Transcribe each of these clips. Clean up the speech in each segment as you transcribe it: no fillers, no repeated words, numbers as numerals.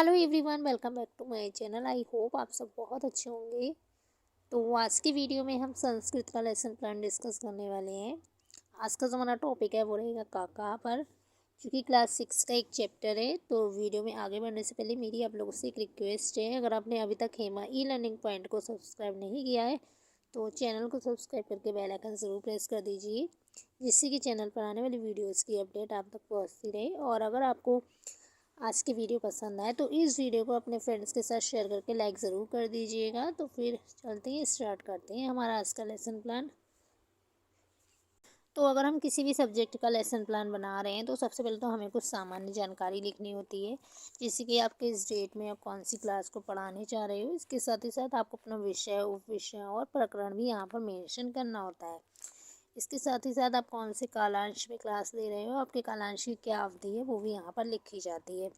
Hello everyone, welcome back to my channel. I hope आप सब बहुत अच्छे होंगे। तो आज की वीडियो में हम संस्कृत का लेसन प्लान डिस्कस करने वाले हैं। आज का जो हमारा टॉपिक है वो रहेगा काका पर, क्योंकि क्लास 6 का एक चैप्टर है। तो वीडियो में आगे बढ़ने से पहले मेरी आप लोगों से एक रिक्वेस्ट है, अगर आपने अभी तक हेमा ई लर्निंग पॉइंट को सब्सक्राइब नहीं किया है तो चैनल को सब्सक्राइब करके बेल आइकन ज़रूर प्रेस कर दीजिए, जिससे कि चैनल पर आने वाली वीडियोज़ की अपडेट आप तक पहुँचती रहे। और अगर आपको आज की वीडियो पसंद आए तो इस वीडियो को अपने फ्रेंड्स के साथ शेयर करके लाइक ज़रूर कर दीजिएगा। तो फिर चलते हैं, स्टार्ट करते हैं हमारा आज का लेसन प्लान। तो अगर हम किसी भी सब्जेक्ट का लेसन प्लान बना रहे हैं तो सबसे पहले तो हमें कुछ सामान्य जानकारी लिखनी होती है, जैसे कि आप किस डेट में आप कौन सी क्लास को पढ़ाने चाह रहे हो। इसके साथ ही साथ आपको अपना विषय, उपविषय और प्रकरण भी यहाँ पर मेंशन करना होता है। इसके साथ ही साथ आप कौन से कालांश में क्लास ले रहे हो, आपके कालांश की क्या अवधि है, वो भी यहाँ पर लिखी जाती है।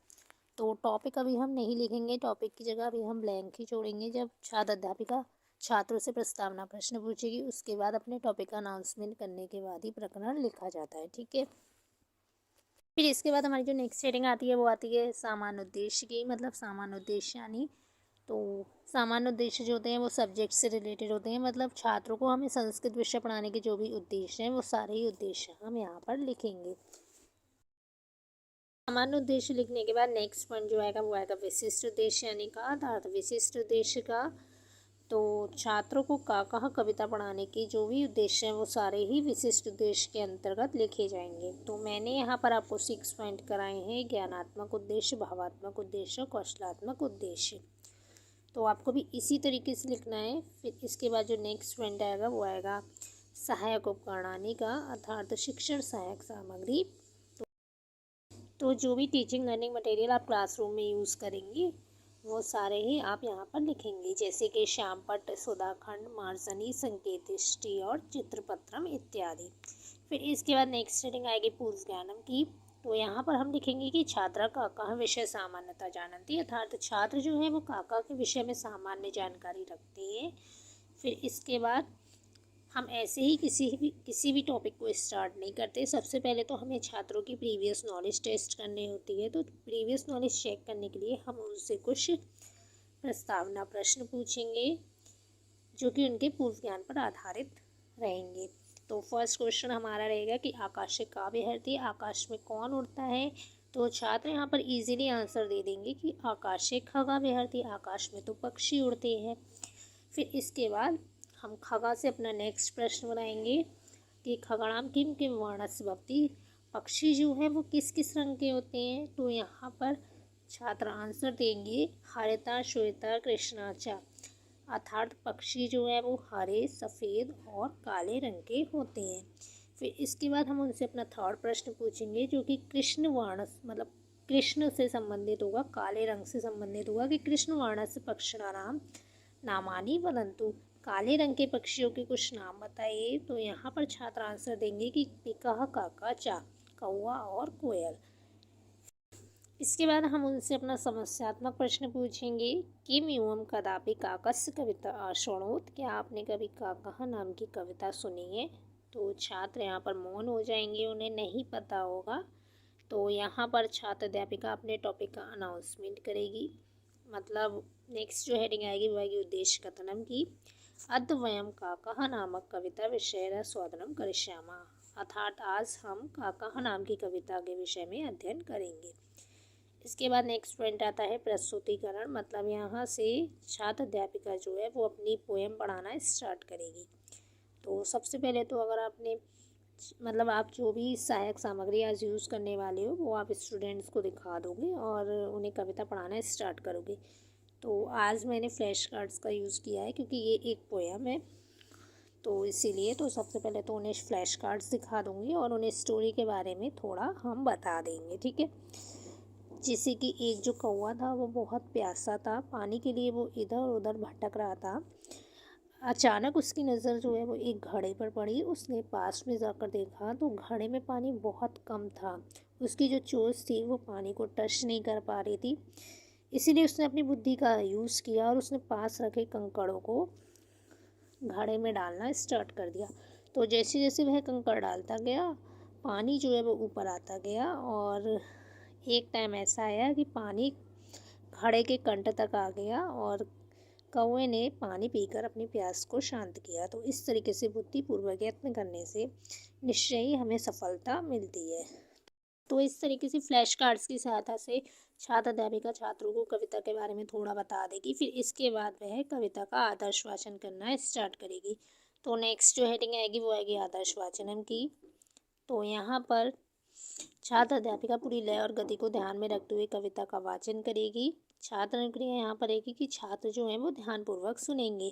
तो टॉपिक अभी हम नहीं लिखेंगे, टॉपिक की जगह अभी हम ब्लैंक ही छोड़ेंगे। जब छात्र अध्यापिका छात्रों से प्रस्तावना प्रश्न पूछेगी उसके बाद अपने टॉपिक का अनाउंसमेंट करने के बाद ही प्रकरण लिखा जाता है, ठीक है। फिर इसके बाद हमारी जो नेक्स्ट हेडिंग आती है वो आती है सामान्य उद्देश्य की, मतलब सामान्य उद्देश्य यानी तो सामान्य उद्देश्य जो होते हैं वो सब्जेक्ट से रिलेटेड होते हैं, मतलब छात्रों को हमें संस्कृत विषय पढ़ाने के जो भी उद्देश्य हैं वो सारे ही उद्देश्य हम यहाँ पर लिखेंगे। सामान्य उद्देश्य लिखने के बाद नेक्स्ट पॉइंट जो आएगा वो आएगा विशिष्ट उद्देश्य यानी का अर्थ। विशिष्ट उद्देश्य का तो छात्रों को काका कविता पढ़ाने के जो भी उद्देश्य हैं वो सारे ही विशिष्ट उद्देश्य के अंतर्गत लिखे जाएंगे। तो मैंने यहाँ पर आपको 6 पॉइंट कराए हैं: ज्ञानात्मक उद्देश्य, भावात्मक उद्देश्य, कौशलात्मक उद्देश्य। तो आपको भी इसी तरीके से लिखना है। फिर इसके बाद जो नेक्स्ट पॉइंट आएगा वो आएगा सहायक उपकरणानि का, अर्थात शिक्षण सहायक सामग्री। तो जो भी टीचिंग लर्निंग मटेरियल आप क्लासरूम में यूज़ करेंगे वो सारे ही आप यहाँ पर लिखेंगे, जैसे कि श्यामपट्ट, सुधाखंड, मार्जनी, संकेतिष्टि और चित्रपत्रम इत्यादि। फिर इसके बाद नेक्स्ट हेडिंग आएगी पूर्व ज्ञानम की। तो यहाँ पर हम लिखेंगे कि छात्रा काका विषय सामान्यता जानती, अर्थात छात्र जो है वो काका के विषय में सामान्य जानकारी रखते हैं। फिर इसके बाद हम ऐसे ही किसी भी टॉपिक को स्टार्ट नहीं करते। सबसे पहले तो हमें छात्रों की प्रीवियस नॉलेज टेस्ट करनी होती है। तो प्रीवियस नॉलेज चेक करने के लिए हम उनसे कुछ प्रस्तावना प्रश्न पूछेंगे जो कि उनके पूर्व ज्ञान पर आधारित रहेंगे। तो फर्स्ट क्वेश्चन हमारा रहेगा कि आकाशे का विहरती, आकाश में कौन उड़ता है। तो छात्र यहाँ पर इजीली आंसर दे देंगे कि आकाशे खगा विहरती, आकाश में तो पक्षी उड़ते हैं। फिर इसके बाद हम खगा से अपना नेक्स्ट प्रश्न बनाएंगे कि खगड़ाम किम किम वर्णस्य भवति, पक्षी जो है वो किस किस रंग के होते हैं। तो यहाँ पर छात्र आंसर देंगे हरिता, श्वेता, कृष्णाचा, अर्थात पक्षी जो है वो हरे, सफ़ेद और काले रंग के होते हैं। फिर इसके बाद हम उनसे अपना थर्ड प्रश्न पूछेंगे जो कि कृष्ण वर्णस मतलब कृष्ण से संबंधित होगा, काले रंग से संबंधित होगा कि कृष्ण वर्णस्य पक्षिणानाम नामानी वदन्तु, काले रंग के पक्षियों के कुछ नाम बताइए। तो यहाँ पर छात्र आंसर देंगे कि पिकह, काका, चा, कौवा और कोयल। इसके बाद हम उनसे अपना समस्यात्मक प्रश्न पूछेंगे किम एवं कदापि काकस्य कविता शृणोत, क्या आपने कभी काका नाम की कविता सुनी है। तो छात्र यहाँ पर मौन हो जाएंगे, उन्हें नहीं पता होगा। तो यहाँ पर छात्र अध्यापिका अपने टॉपिक का अनाउंसमेंट करेगी, मतलब नेक्स्ट जो हेडिंग आएगी वो आएगी उद्देश्य कथनम की। अद्य वयम काका नामक कविता विषय स्वादनम करिष्यामः, अर्थात आज हम काका नाम की कविता के विषय में अध्ययन करेंगे। इसके बाद नेक्स्ट पॉइंट आता है प्रस्तुतिकरण, मतलब यहाँ से छात्र अध्यापिका जो है वो अपनी पोएम पढ़ाना स्टार्ट करेगी। तो सबसे पहले तो अगर आपने मतलब आप जो भी सहायक सामग्री आज यूज़ करने वाले हो वो आप स्टूडेंट्स को दिखा दोगे और उन्हें कविता पढ़ाना स्टार्ट करोगे। तो आज मैंने फ्लैश कार्ड्स का यूज़ किया है क्योंकि ये एक पोएम है, तो इसीलिए तो सबसे पहले तो उन्हें फ्लैश कार्ड्स दिखा दूँगी और उन्हें स्टोरी के बारे में थोड़ा हम बता देंगे, ठीक है। जैसे कि एक जो कौवा था वो बहुत प्यासा था, पानी के लिए वो इधर उधर भटक रहा था। अचानक उसकी नज़र जो है वो एक घड़े पर पड़ी। उसने पास में जाकर देखा तो घड़े में पानी बहुत कम था, उसकी जो चोंच थी वो पानी को टच नहीं कर पा रही थी। इसीलिए उसने अपनी बुद्धि का यूज़ किया और उसने पास रखे कंकड़ों को घड़े में डालना स्टार्ट कर दिया। तो जैसे जैसे वह कंकड़ डालता गया पानी जो है वो ऊपर आता गया और एक टाइम ऐसा आया कि पानी घड़े के कंठ तक आ गया और कौवे ने पानी पीकर अपनी प्यास को शांत किया। तो इस तरीके से बुद्धिपूर्वक यत्न करने से निश्चय ही हमें सफलता मिलती है। तो इस तरीके से फ्लैश कार्ड्स की सहायता से छात्र अध्यापिका छात्रों को कविता के बारे में थोड़ा बता देगी। फिर इसके बाद वह कविता का आदर्श वाचन करना स्टार्ट करेगी। तो नेक्स्ट जो हेडिंग आएगी वो आएगी आदर्श वाचनम की। तो यहाँ पर छात्र अध्यापिका पूरी लय और गति को ध्यान में रखते हुए कविता का वाचन करेगी। छात्र अनुक्रिया यहाँ पर रहेगी कि छात्र जो है वो ध्यानपूर्वक सुनेंगे।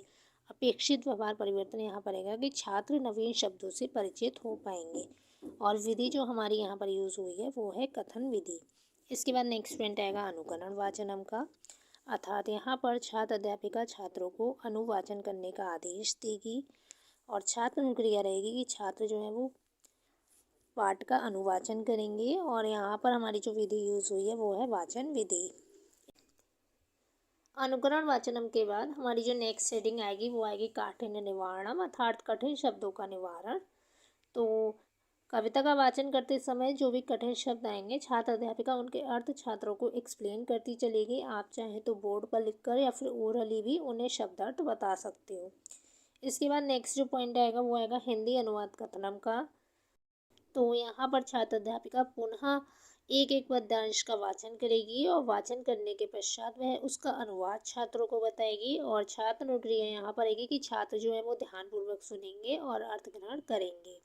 अपेक्षित व्यवहार परिवर्तन यहाँ पर रहेगा कि छात्र नवीन शब्दों से परिचित हो पाएंगे। और विधि जो हमारी यहाँ पर यूज़ हुई है वो है कथन विधि। इसके बाद नेक्स्ट पॉइंट आएगा अनुकरण वाचनम का, अर्थात यहाँ पर छात्र अध्यापिका छात्रों को अनुवाचन करने का आदेश देगी। और छात्र अनुक्रिया रहेगी कि छात्र जो है वो पाठ का अनुवाचन करेंगे। और यहाँ पर हमारी जो विधि यूज़ हुई है वो है वाचन विधि। अनुकरण वाचनम के बाद हमारी जो नेक्स्ट हेडिंग आएगी वो आएगी काठिन्य निवारणम, अर्थात कठिन शब्दों का निवारण। तो कविता का वाचन करते समय जो भी कठिन शब्द आएंगे छात्र अध्यापिका उनके अर्थ छात्रों को एक्सप्लेन करती चलेगी। आप चाहें तो बोर्ड पर लिखकर या फिर ओरली भी उन्हें शब्दार्थ बता सकते हो। इसके बाद नेक्स्ट जो पॉइंट आएगा वो आएगा हिंदी अनुवाद कथनम का। तो यहाँ पर छात्र अध्यापिका पुनः एक एक पद्यांश का वाचन करेगी और वाचन करने के पश्चात वह उसका अनुवाद छात्रों को बताएगी। और छात्र अनुक्रिया यहाँ पर आएगी कि छात्र जो है वो ध्यानपूर्वक सुनेंगे और अर्थ ग्रहण करेंगे।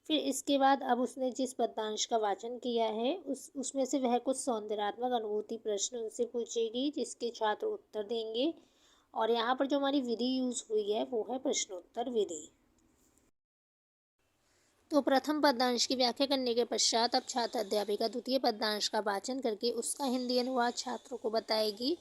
फिर इसके बाद अब उसने जिस पद्यांश का वाचन किया है उसमें से वह कुछ सौंदर्यात्मक अनुभूति प्रश्न उनसे पूछेगी जिसके छात्र उत्तर देंगे। और यहाँ पर जो हमारी विधि यूज हुई है वो है प्रश्नोत्तर विधि। तो प्रथम पद्यांश की व्याख्या करने के पश्चात अब छात्र अध्यापिका द्वितीय पद्यांश का वाचन करके उसका हिंदी अनुवाद छात्रों को बताएगी।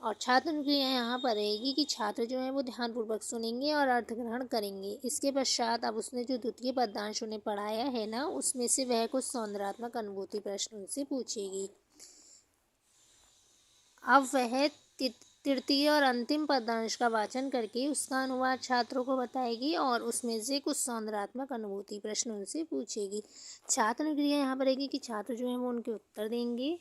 और छात्र अनुक्रिया यहाँ पर रहेगी कि छात्र जो है वो ध्यानपूर्वक सुनेंगे और अर्थ ग्रहण करेंगे। इसके पश्चात अब उसने जो द्वितीय पद्यांश उन्हें पढ़ाया है ना उसमें से वह कुछ सौंदर्यात्मक अनुभूति प्रश्न उनसे पूछेगी। अब वह तृतीय और अंतिम पद्यांश का वाचन करके उसका अनुवाद छात्रों को बताएगी और उसमें से कुछ सौंदर्यात्मक अनुभूति प्रश्न उनसे पूछेगी। छात्र अनुक्रिया यहाँ पर रहेगी कि छात्र जो है वो उनके उत्तर देंगे।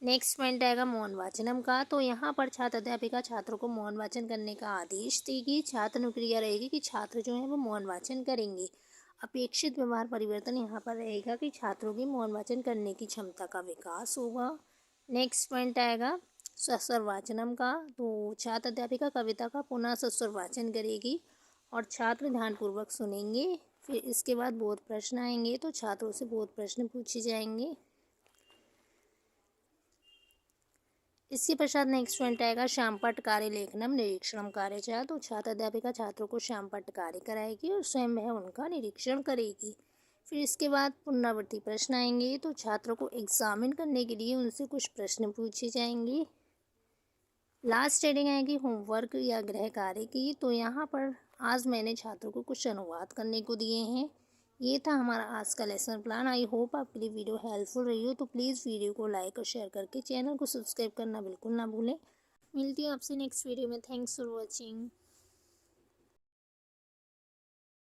नेक्स्ट पॉइंट आएगा मौन वाचनम का। तो यहाँ पर छात्र अध्यापिका छात्रों को मौन वाचन करने का आदेश देगी। छात्र अनुक्रिया रहेगी कि छात्र जो है वो मौन वाचन करेंगे। अपेक्षित व्यवहार परिवर्तन यहाँ पर रहेगा कि छात्रों की मौन वाचन करने की क्षमता का विकास होगा। नेक्स्ट पॉइंट आएगा सस्वर वाचनम का। तो छात्र अध्यापिका कविता का पुनः सस्वर वाचन करेगी और छात्र ध्यानपूर्वक सुनेंगे। फिर इसके बाद बोध प्रश्न आएंगे तो छात्रों से बोध प्रश्न पूछे जाएंगे। इसके पश्चात नेक्स्ट पॉइंट आएगा श्यामपट्ट कार्य लेखनम निरीक्षणम कार्य। तो छात्र अध्यापिका छात्रों को श्यामपट्ट कार्य कराएगी और स्वयं वह उनका निरीक्षण करेगी। फिर इसके बाद पुनरावृत्ति प्रश्न आएंगे तो छात्रों को एग्जामिन करने के लिए उनसे कुछ प्रश्न पूछे जाएंगे। लास्ट हेडिंग आएगी होमवर्क या गृह कार्य की। तो यहाँ पर आज मैंने छात्रों को कुछ अनुवाद करने को दिए हैं। ये था हमारा आज का लेसन प्लान। आई होप आपके लिए वीडियो हेल्पफुल रही हो। तो प्लीज़ वीडियो को लाइक और शेयर करके चैनल को सब्सक्राइब करना बिल्कुल ना भूलें। मिलती हूँ आपसे नेक्स्ट वीडियो में। Thanks for watching.